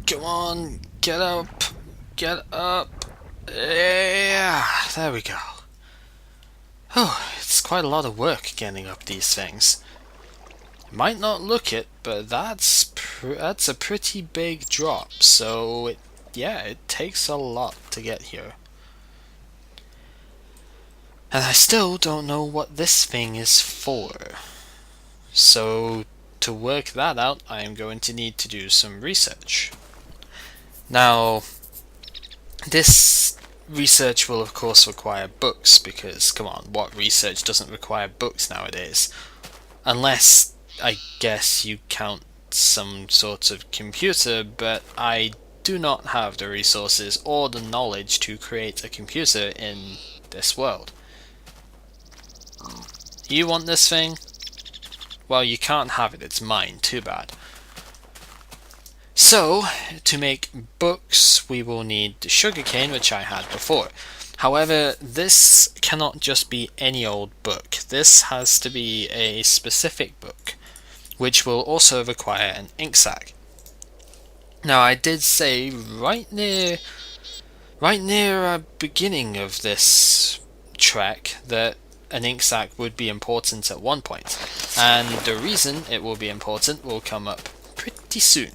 Come on, get up, get up. Yeah, there we go. Oh, it's quite a lot of work getting up these things. Might not look it, but that's a pretty big drop. So it takes a lot to get here. And I still don't know what this thing is for. So to work that out, I am going to need to do some research. Now, this research will of course require books, because come on, what research doesn't require books nowadays? Unless, I guess, you count some sort of computer, but I do not have the resources or the knowledge to create a computer in this world. You want this thing? Well, you can't have it, it's mine, too bad. So, to make books, we will need the sugarcane, which I had before. However, this cannot just be any old book. This has to be a specific book, which will also require an ink sac. Now, I did say right near a beginning of this trek that an ink sac would be important at one point, and the reason it will be important will come up pretty soon.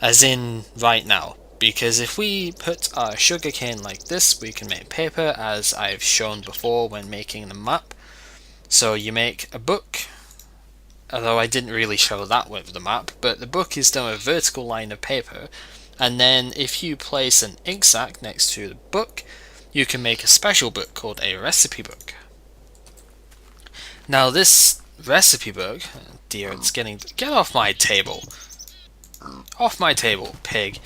As in right now, because if we put our sugarcane like this, we can make paper, as I've shown before when making the map. So you make a book, although I didn't really show that with the map, but the book is done a vertical line of paper, and then if you place an ink sac next to the book, you can make a special book called a recipe book. Now this recipe book, dear, it's getting, get off my table. Off my table, pig.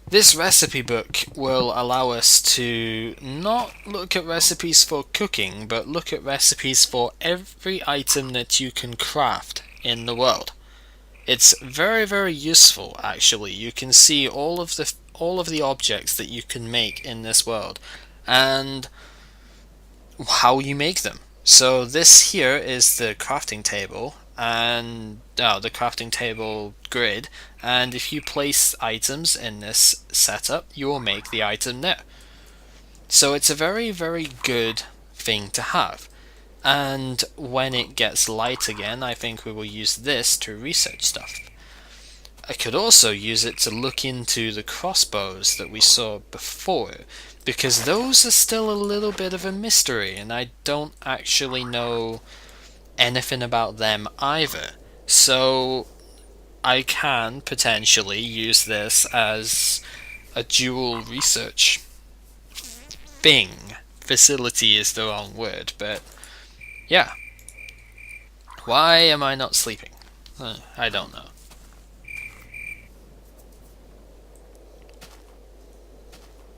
This recipe book will allow us to not look at recipes for cooking, but look at recipes for every item that you can craft in the world. It's very, very useful, actually. You can see all of the objects that you can make in this world and how you make them. So this here is the crafting table, and the crafting table grid, and if you place items in this setup, you will make the item there. So it's a very, very good thing to have. And when it gets light again, I think we will use this to research stuff. I could also use it to look into the crossbows that we saw before, because those are still a little bit of a mystery, and I don't actually know anything about them either. So I can potentially use this as a dual research thing. Facility is the wrong word, but yeah. Why am I not sleeping? I don't know.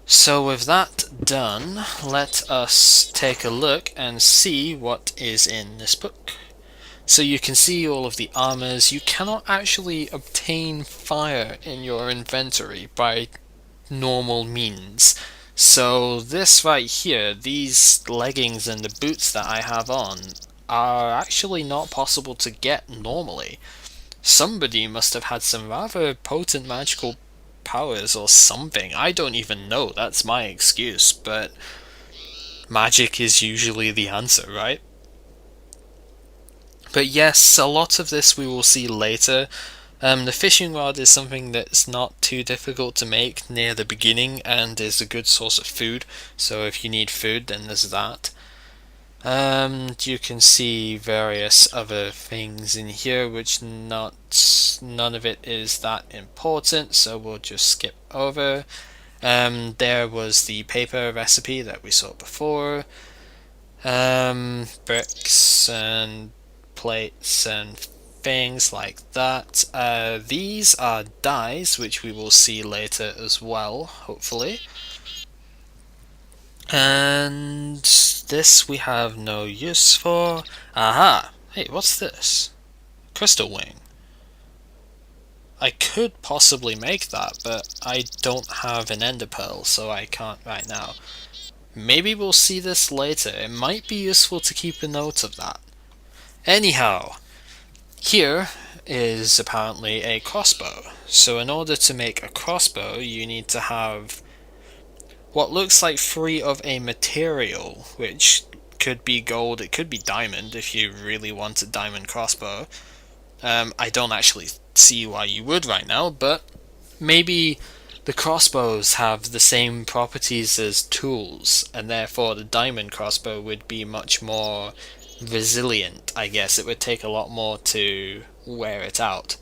So with that done, let us take a look and see what is in this book. So you can see all of the armors. You cannot actually obtain fire in your inventory by normal means. So this right here, these leggings and the boots that I have on, are actually not possible to get normally. Somebody must have had some rather potent magical powers or something. I don't even know, that's my excuse, but magic is usually the answer, right? But yes, a lot of this we will see later. The fishing rod is something that's not too difficult to make near the beginning and is a good source of food, so if you need food then there's that. You can see various other things in here which none of it is that important, so we'll just skip over. There was the paper recipe that we saw before. Bricks and plates and things like that. These are dyes, which we will see later as well, hopefully. And this we have no use for. Aha! Hey, what's this? Crystal wing. I could possibly make that, but I don't have an ender pearl, so I can't right now. Maybe we'll see this later. It might be useful to keep a note of that. Anyhow, here is apparently a crossbow. So in order to make a crossbow, you need to have what looks like 3 of a material, which could be gold, it could be diamond if you really want a diamond crossbow. I don't actually see why you would right now, but maybe the crossbows have the same properties as tools, and therefore the diamond crossbow would be much more resilient, I guess. It would take a lot more to wear it out,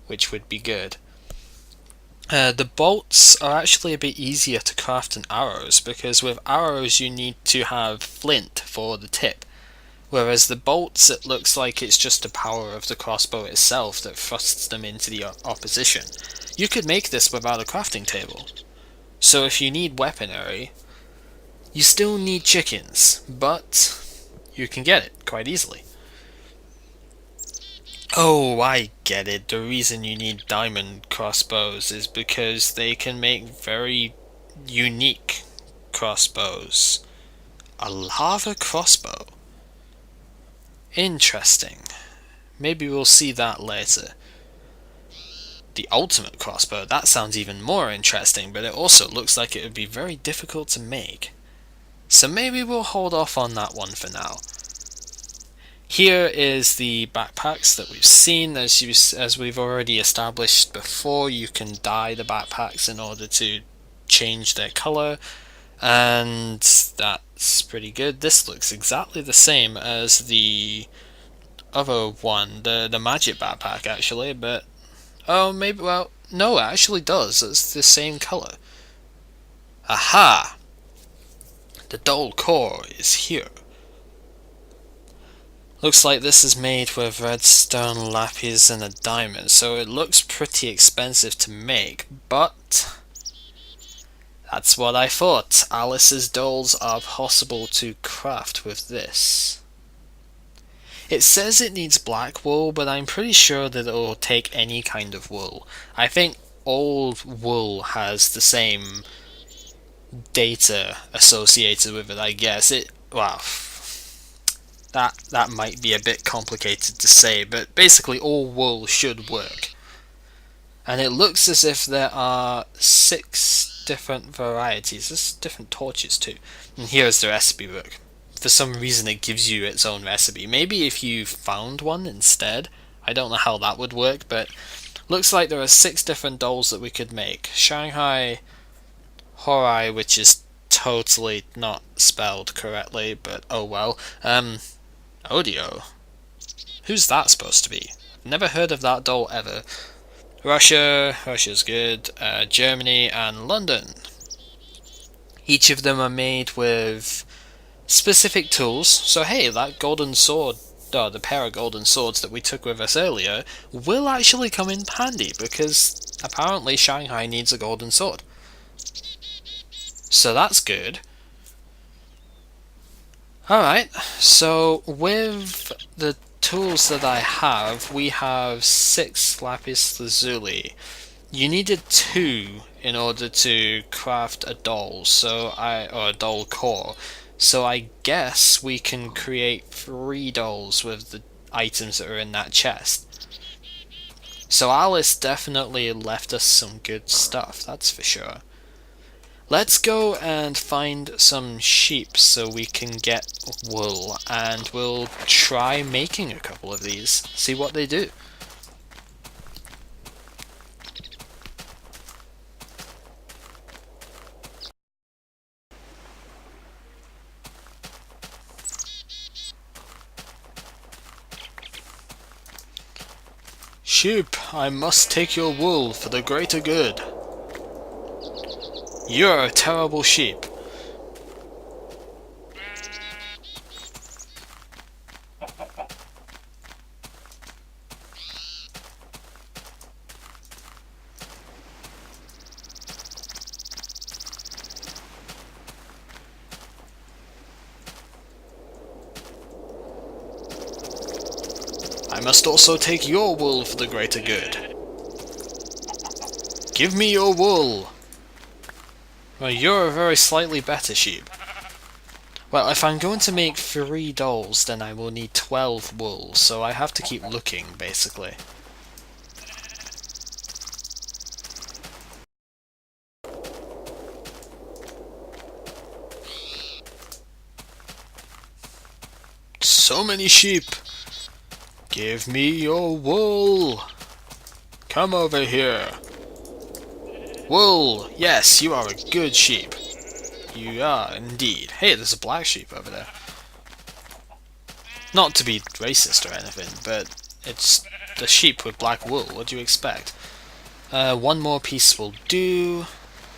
which would be good. The bolts are actually a bit easier to craft than arrows, because with arrows you need to have flint for the tip, whereas the bolts, it looks like it's just the power of the crossbow itself that thrusts them into the opposition. You could make this without a crafting table. So if you need weaponry, you still need chickens, but you can get it quite easily. Oh, I get it. The reason you need diamond crossbows is because they can make very unique crossbows. A lava crossbow? Interesting. Maybe we'll see that later. The ultimate crossbow, that sounds even more interesting, but it also looks like it would be very difficult to make. So maybe we'll hold off on that one for now. Here is the backpacks that we've seen. As we've already established before, you can dye the backpacks in order to change their colour, and that's pretty good. This looks exactly the same as the other one, the magic backpack actually, but oh, maybe, well, no, it actually does. It's the same colour. Aha! The dull core is here. Looks like this is made with redstone, lapis, and a diamond, so it looks pretty expensive to make, but that's what I thought. Alice's dolls are possible to craft with this. It says it needs black wool, but I'm pretty sure that it will take any kind of wool. I think all wool has the same data associated with it, I guess. Well, that might be a bit complicated to say, but basically all wool should work. And it looks as if there are 6 different varieties. There's different torches too. And here's the recipe book. For some reason it gives you its own recipe. Maybe if you found one instead. I don't know how that would work, but looks like there are 6 different dolls that we could make. Shanghai Horai, which is totally not spelled correctly, but oh well. Odio. Who's that supposed to be? Never heard of that doll ever. Russia's good. Germany and London. Each of them are made with specific tools. So hey, that golden sword, the pair of golden swords that we took with us earlier, will actually come in handy because apparently Shanghai needs a golden sword. So that's good. Alright, so with the tools that I have, we have 6 lapis lazuli. You needed 2 in order to craft a doll, or a doll core. So I guess we can create 3 dolls with the items that are in that chest. So Alice definitely left us some good stuff, that's for sure. Let's go and find some sheep so we can get wool, and we'll try making a couple of these, see what they do. Sheep, I must take your wool for the greater good. You're a terrible sheep. I must also take your wool for the greater good. Give me your wool! Well, you're a very slightly better sheep. Well, if I'm going to make 3 dolls, then I will need 12 wool, so I have to keep looking, basically. so many sheep. Give me your wool. Come over here. Wool. Yes, you are a good sheep. You are indeed. Hey, there's a black sheep over there. Not to be racist or anything, but it's the sheep with black wool. What do you expect? One more piece will do.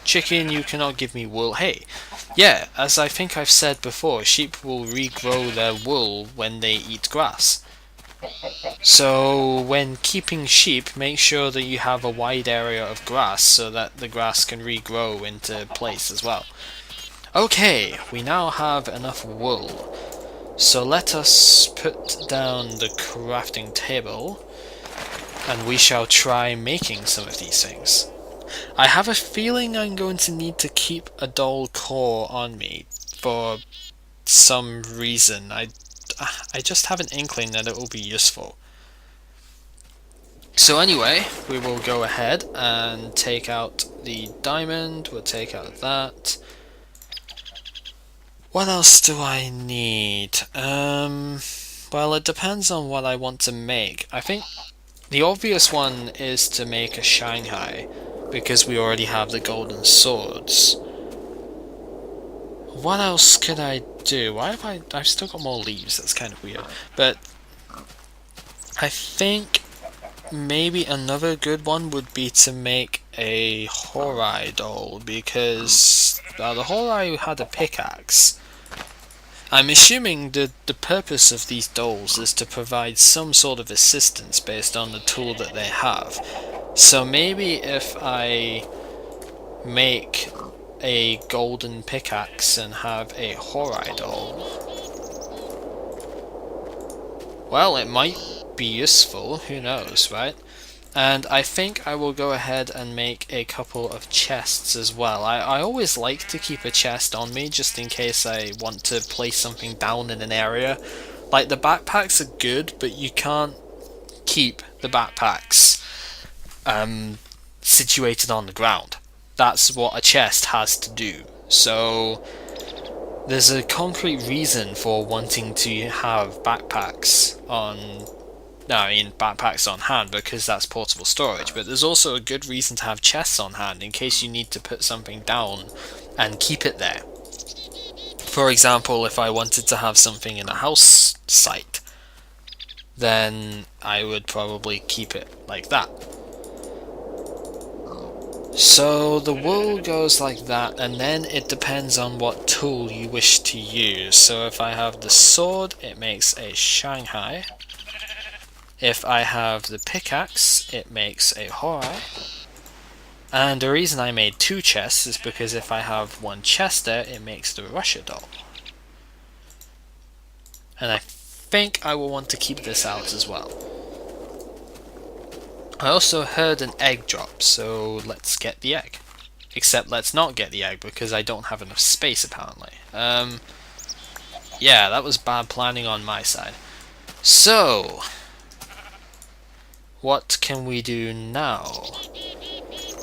Chicken, you cannot give me wool. Hey, yeah, as I think I've said before, sheep will regrow their wool when they eat grass. So when keeping sheep, make sure that you have a wide area of grass so that the grass can regrow into place as well. Okay, we now have enough wool. So let us put down the crafting table and we shall try making some of these things. I have a feeling I'm going to need to keep a dull core on me for some reason. I just have an inkling that it will be useful. So anyway, we will go ahead and take out the diamond, we'll take out that. What else do I need? Well, it depends on what I want to make. I think the obvious one is to make a Shanghai, because we already have the golden swords. What else could I do? Why have I've still got more leaves, that's kind of weird. But I think maybe another good one would be to make a Horai doll, because the Horai had a pickaxe. I'm assuming that the purpose of these dolls is to provide some sort of assistance based on the tool that they have. So maybe if I make a golden pickaxe and have a Horai doll, well, it might be useful, who knows, right? And I think I will go ahead and make a couple of chests as well. I always like to keep a chest on me just in case I want to place something down in an area. Like, the backpacks are good, but you can't keep the backpacks situated on the ground. That's what a chest has to do. So there's a concrete reason for wanting to have backpacks on... No, I mean backpacks on hand, because that's portable storage, but there's also a good reason to have chests on hand in case you need to put something down and keep it there. For example, if I wanted to have something in a house site, then I would probably keep it like that. So the wool goes like that, and then it depends on what tool you wish to use. So if I have the sword, it makes a Shanghai. If I have the pickaxe, it makes a Horai. And the reason I made two chests is because if I have one chest there, it makes the Russia doll. And I think I will want to keep this out as well. I also heard an egg drop, so let's get the egg. Except let's not get the egg because I don't have enough space apparently. Yeah, that was bad planning on my side. So... what can we do now?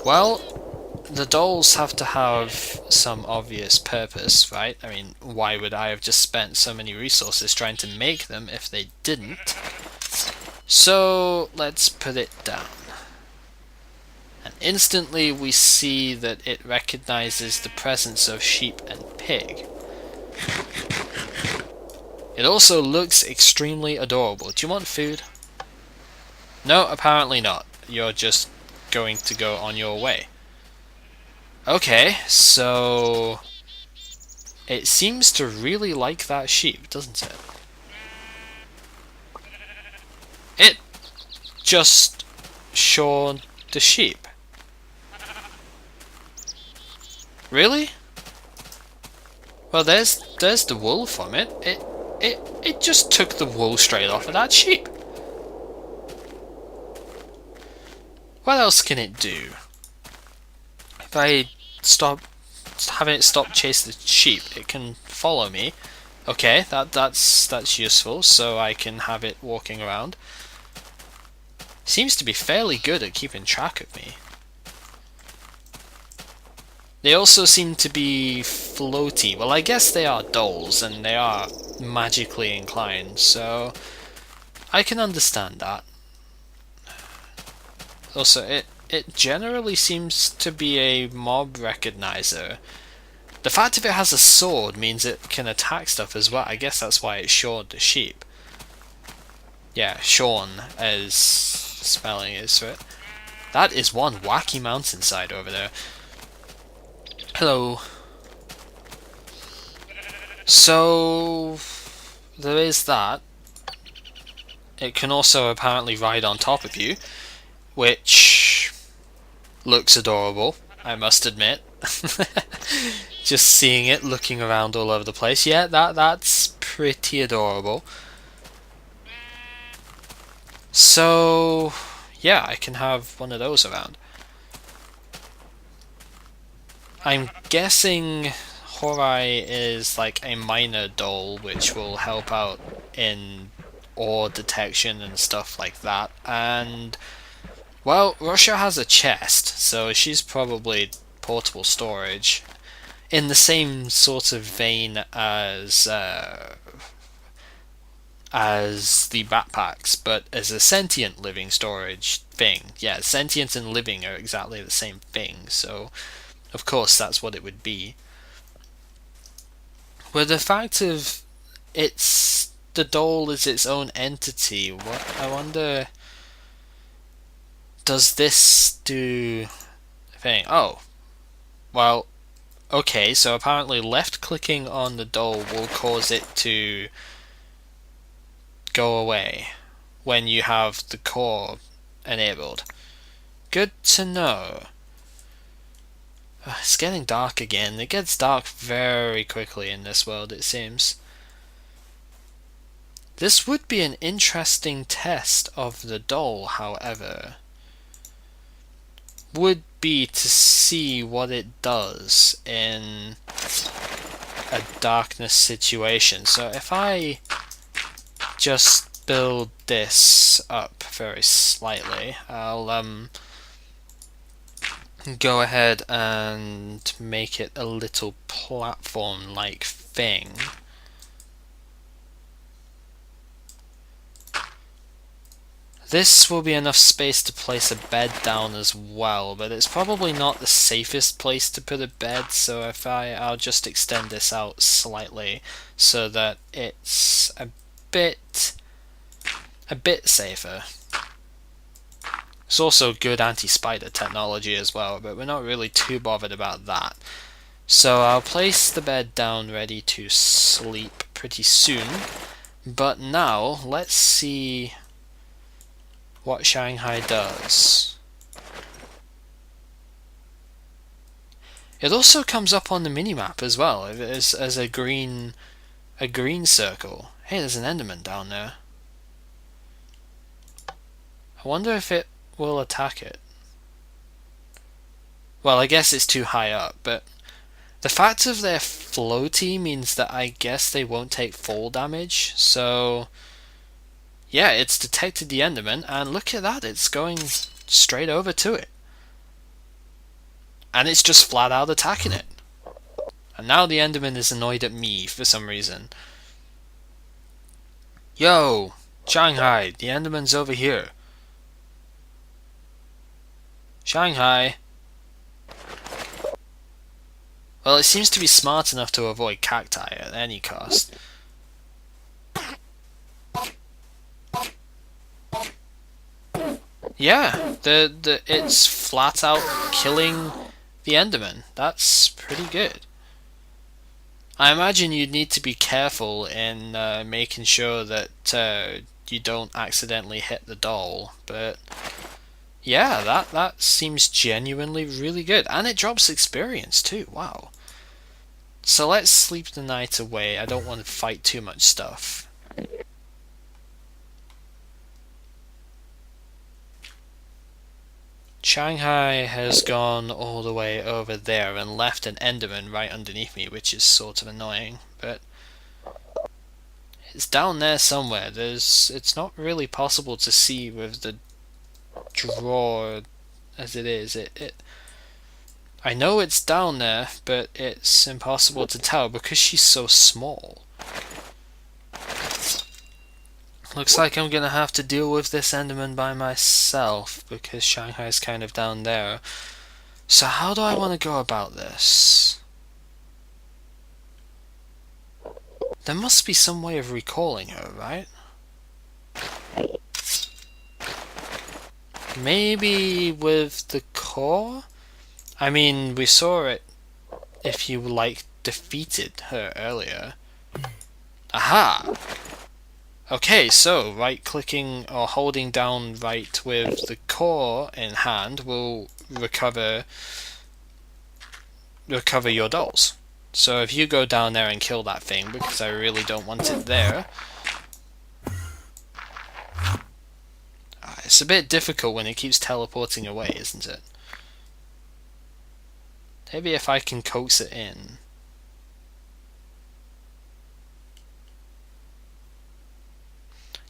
Well, the dolls have to have some obvious purpose, right? I mean, why would I have just spent so many resources trying to make them if they didn't? So, let's put it down. And instantly we see that it recognizes the presence of sheep and pig. It also looks extremely adorable. Do you want food? No, apparently not. You're just going to go on your way. Okay, so... it seems to really like that sheep, doesn't it? It just shore the sheep. Really? Well, there's the wool from it. It just took the wool straight off of that sheep. What else can it do? If I have it stop chase the sheep, it can follow me. Okay, that's useful, so I can have it walking around. Seems to be fairly good at keeping track of me. They also seem to be floaty. Well, I guess they are dolls and they are magically inclined, so I can understand that. Also, it generally seems to be a mob recognizer. The fact if it has a sword means it can attack stuff as well. I guess that's why it shored the sheep. Yeah, Sean as spelling is for it. That is one wacky mountainside over there. Hello. So there is that. It can also apparently ride on top of you, which looks adorable, I must admit. Just seeing it looking around all over the place. Yeah, that's pretty adorable. So yeah, I can have one of those around. I'm guessing Horai is like a minor doll which will help out in ore detection and stuff like that. And well, Russia has a chest, so she's probably portable storage in the same sort of vein as the backpacks, but as a sentient living storage thing. Yeah, sentient and living are exactly the same thing, so of course that's what it would be. With the fact of it's the doll is its own entity, what I wonder, does this do thing? Oh, well, okay, so apparently left clicking on the doll will cause it to go away when you have the core enabled. Good to know. It's getting dark again. It gets dark very quickly in this world, it seems. This would be an interesting test of the doll, however. Would be to see what it does in a darkness situation. So if I just build this up very slightly, I'll go ahead and make it a little platform-like thing. This will be enough space to place a bed down as well, but it's probably not the safest place to put a bed, so if I'll just extend this out slightly so that it's a bit safer. It's also good anti-spider technology as well, but we're not really too bothered about that. So I'll place the bed down ready to sleep pretty soon, but now let's see what Shanghai does. It also comes up on the minimap as well as a green circle. Hey, there's an Enderman down there. I wonder if it will attack it. Well, I guess it's too high up, but the fact of they're floaty means that I guess they won't take fall damage, so yeah, it's detected the Enderman, and look at that, it's going straight over to it. And it's just flat out attacking it. And now the Enderman is annoyed at me for some reason. Yo, Shanghai, the Enderman's over here. Shanghai. Well, it seems to be smart enough to avoid cacti at any cost. Yeah, it's flat out killing the Enderman. That's pretty good. I imagine you'd need to be careful in making sure that you don't accidentally hit the doll, but yeah, that seems genuinely really good, and it drops experience too. Wow. So let's sleep the night away. I don't want to fight too much stuff. Shanghai has gone all the way over there and left an Enderman right underneath me, which is sort of annoying, but it's down there somewhere. It's not really possible to see with the drawer as it is. I know it's down there, but it's impossible to tell because she's so small. Looks like I'm gonna have to deal with this Enderman by myself because Shanghai's kind of down there. So how do I want to go about this? There must be some way of recalling her, right? Maybe with the core? I mean, we saw it if you, like, defeated her earlier. Aha! Okay, so right-clicking or holding down right with the core in hand will recover your dolls. So if you go down there and kill that thing, because I really don't want it there. It's a bit difficult when it keeps teleporting away, isn't it? Maybe if I can coax it in.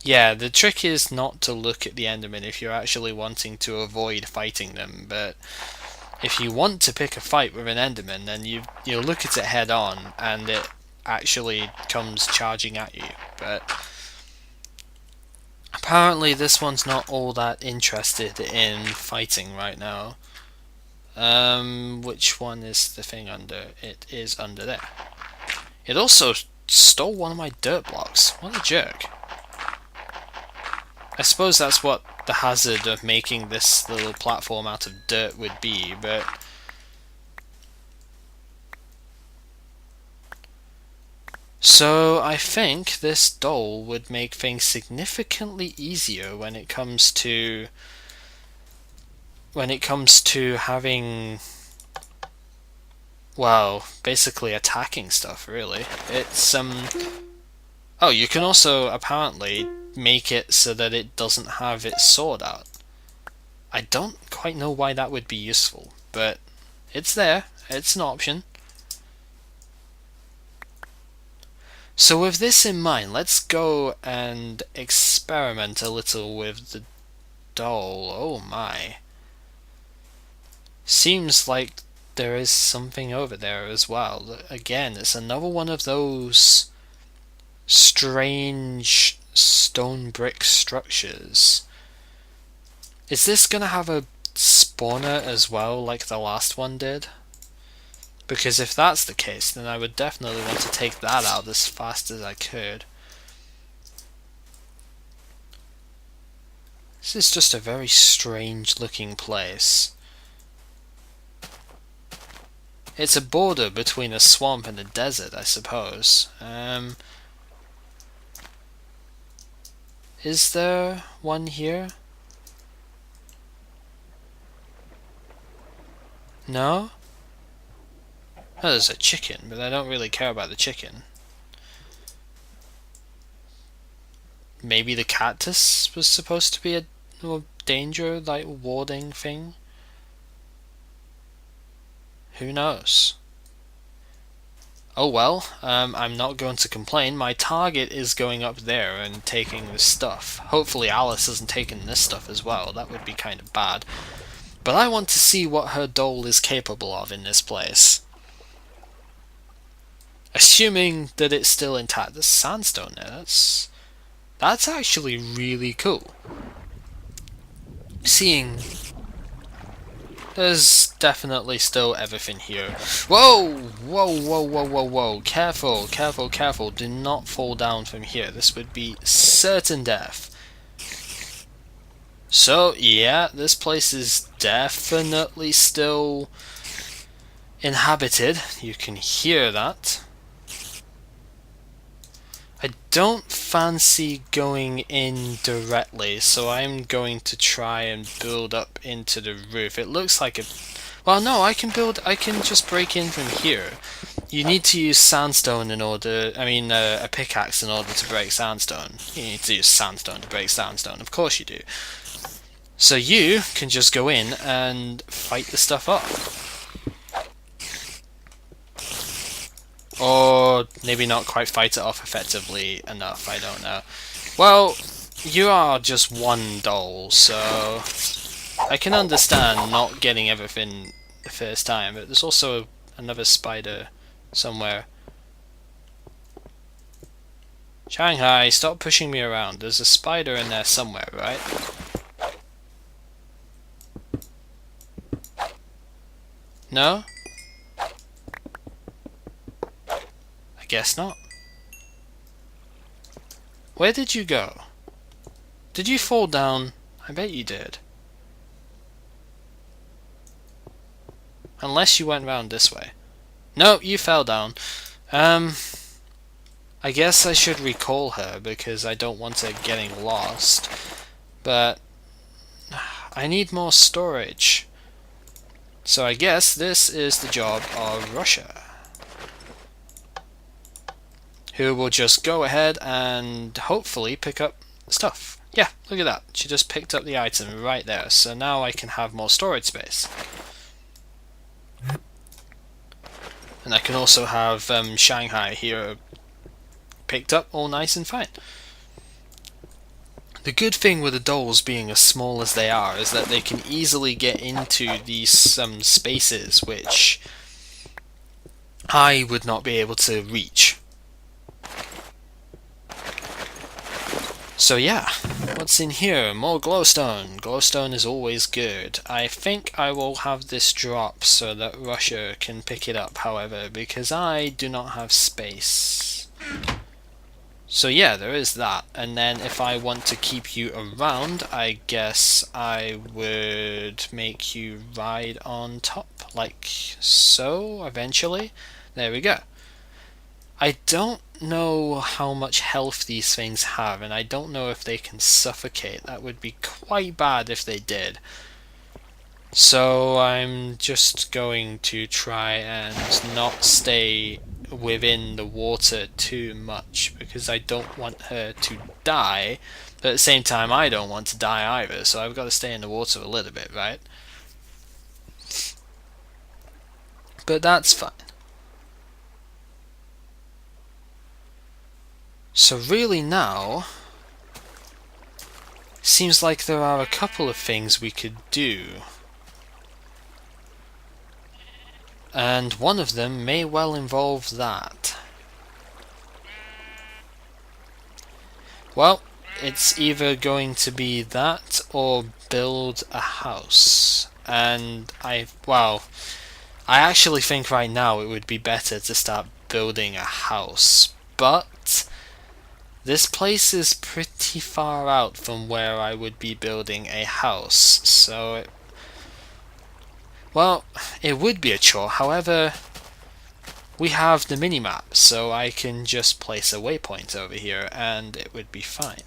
Yeah, the trick is not to look at the Enderman if you're actually wanting to avoid fighting them, but if you want to pick a fight with an Enderman, then you look at it head on and it actually comes charging at you. But apparently this one's not all that interested in fighting right now. Which one is the thing under? It is under there. It also stole one of my dirt blocks. What a jerk. I suppose that's what the hazard of making this little platform out of dirt would be, but so I think this doll would make things significantly easier when it comes to having, well, basically attacking stuff, really. It's oh, you can also apparently make it so that it doesn't have its sword out. I don't quite know why that would be useful, but it's there. It's an option. So with this in mind, let's go and experiment a little with the doll. Oh my. Seems like there is something over there as well. Again, it's another one of those strange stone brick structures. Is this gonna have a spawner as well, like the last one did? Because if that's the case, then I would definitely want to take that out as fast as I could. This is just a very strange looking place. It's a border between a swamp and a desert, I suppose. Is there one here? No? Oh, there's a chicken, but I don't really care about the chicken. Maybe the cactus was supposed to be a danger, like, warding thing? Who knows? Oh well, I'm not going to complain. My target is going up there and taking this stuff. Hopefully Alice hasn't taken this stuff as well. That would be kind of bad. But I want to see what her doll is capable of in this place. Assuming that it's still intact. There's sandstone there. That's actually really cool. Seeing there's definitely still everything here. Whoa! Whoa, whoa, whoa, whoa, whoa. Careful, careful, careful. Do not fall down from here. This would be certain death. So, yeah, this place is definitely still inhabited. You can hear that. I don't fancy going in directly, so I'm going to try and build up into the roof. It looks like a... Well, no, I can just break in from here. You need to use sandstone in order... a pickaxe in order to break sandstone. You need to use sandstone to break sandstone, of course you do. So you can just go in and fight the stuff up. Or maybe not quite fight it off effectively enough, I don't know. Well, you are just one doll, so I can understand not getting everything the first time, but there's also another spider somewhere. Shanghai, stop pushing me around. There's a spider in there somewhere, right? No? I guess not. Where did you go? Did you fall down? I bet you did. Unless you went round this way. No, you fell down. I guess I should recall her because I don't want her getting lost. But I need more storage. So I guess this is the job of Russia, who will just go ahead and hopefully pick up stuff. Yeah, look at that. She just picked up the item right there. So now I can have more storage space. And I can also have Shanghai here picked up all nice and fine. The good thing with the dolls being as small as they are is that they can easily get into these spaces which I would not be able to reach. So yeah, what's in here? More glowstone. Glowstone is always good. I think I will have this drop so that Russia can pick it up, however, because I do not have space. So yeah, there is that. And then if I want to keep you around, I guess I would make you ride on top, like so, eventually. There we go. I don't know how much health these things have, and I don't know if they can suffocate. That would be quite bad if they did. So I'm just going to try and not stay within the water too much, because I don't want her to die, but at the same time I don't want to die either, so I've got to stay in the water a little bit, right? But that's fine. So really now, seems like there are a couple of things we could do. And one of them may well involve that. Well, it's either going to be that or build a house. And I actually think right now it would be better to start building a house. But this place is pretty far out from where I would be building a house. So well, it would be a chore. However, we have the minimap, so I can just place a waypoint over here and it would be fine.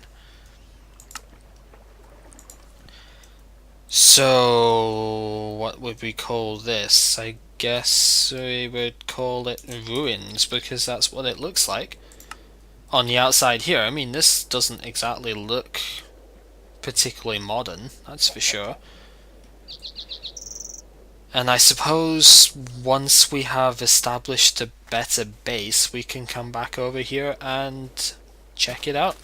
So, what would we call this? I guess we would call it ruins, because that's what it looks like on the outside here. I mean, this doesn't exactly look particularly modern, that's for sure. And I suppose once we have established a better base, we can come back over here and check it out.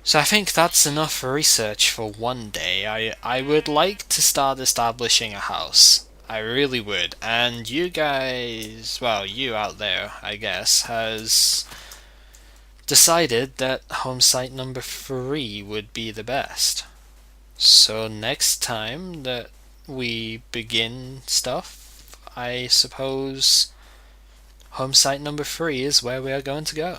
So I think that's enough research for one day. I would like to start establishing a house. I really would. And you guys, well, you out there, I guess, has decided that home site number 3 would be the best. So next time that we begin stuff, I suppose home site number 3 is where we are going to go.